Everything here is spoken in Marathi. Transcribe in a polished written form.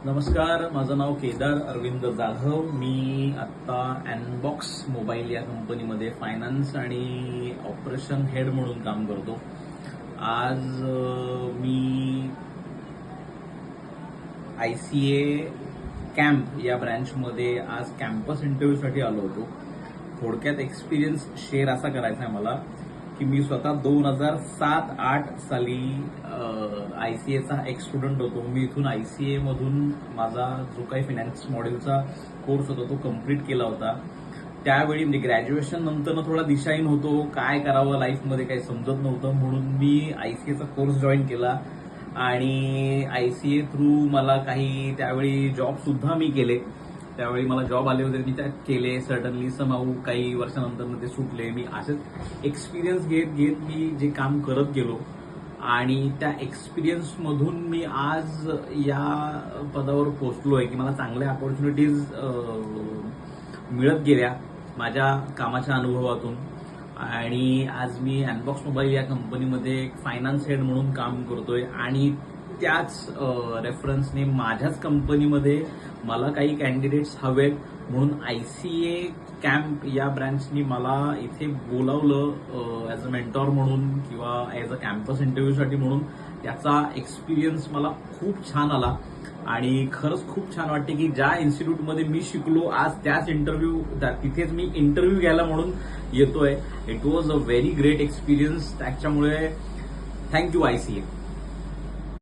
नमस्कार, माझं नाव केदार अरविंद जाधव. मी आत्ता अनबॉक्स मोबाईल या कंपनीमध्ये फायनान्स आणि ऑपरेशन हेड म्हणून काम करतो. आज मी ICA कॅम्प या ब्रँचमध्ये आज कॅम्पस इंटरव्ह्यूसाठी आलो होतो. थोडक्यात एक्सपिरियन्स शेअर असा करायचा आहे मला की मी स्वतः 2007-08 साली ICAचा एक स्टुडंट होतो. मी इथून ICA मधून माझा जो काही फायनान्स मॉड्यूलचा कोर्स होता तो कम्प्लीट केला होता. त्यावेळी म्हणजे ग्रॅज्युएशन नंतर थोडा दिशाहीन होतो, काय करावं लाईफमध्ये काही समजत नव्हतं, म्हणून मी ICAचा कोर्स जॉईन केला आणि ICA थ्रू मला काही त्यावेळी जॉब सुद्धा मी केले. त्यावेळी मला जॉब आले होते, मी त्या केले. सर्टनली समाऊ काही वर्षानंतर ते सुटले. मी असेच एक्सपिरियन्स घेत घेत मी जे काम करत गेलो आणि त्या एक्सपिरियन्समधून मी आज या पदावर पोहोचलोय की मला चांगल्या ऑपॉर्च्युनिटीज मिळत गेल्या माझ्या कामाच्या अनुभवातून. आणि आज मी अनबॉक्स मोबाईल या कंपनीमध्ये एक फायनान्स हेड म्हणून काम करतोय आणि त्याच रेफरन्सने माझ्याच कंपनीमध्ये मला काही कॅन्डिडेट्स हवेत म्हणून ICA कॅम्प या ब्रँचनी मला इथे बोलावलं ॲज अ मेंटॉर म्हणून किंवा ॲज अ कॅम्पस इंटरव्ह्यूसाठी म्हणून. त्याचा एक्सपिरियन्स मला खूप छान आला आणि खरंच खूप छान वाटते की ज्या इन्स्टिट्यूटमध्ये मी शिकलो आज त्याच तिथेच मी इंटरव्ह्यू घ्यायला म्हणून येतोय. It was a very great experience. त्याच्यामुळे थँक्यू ICA.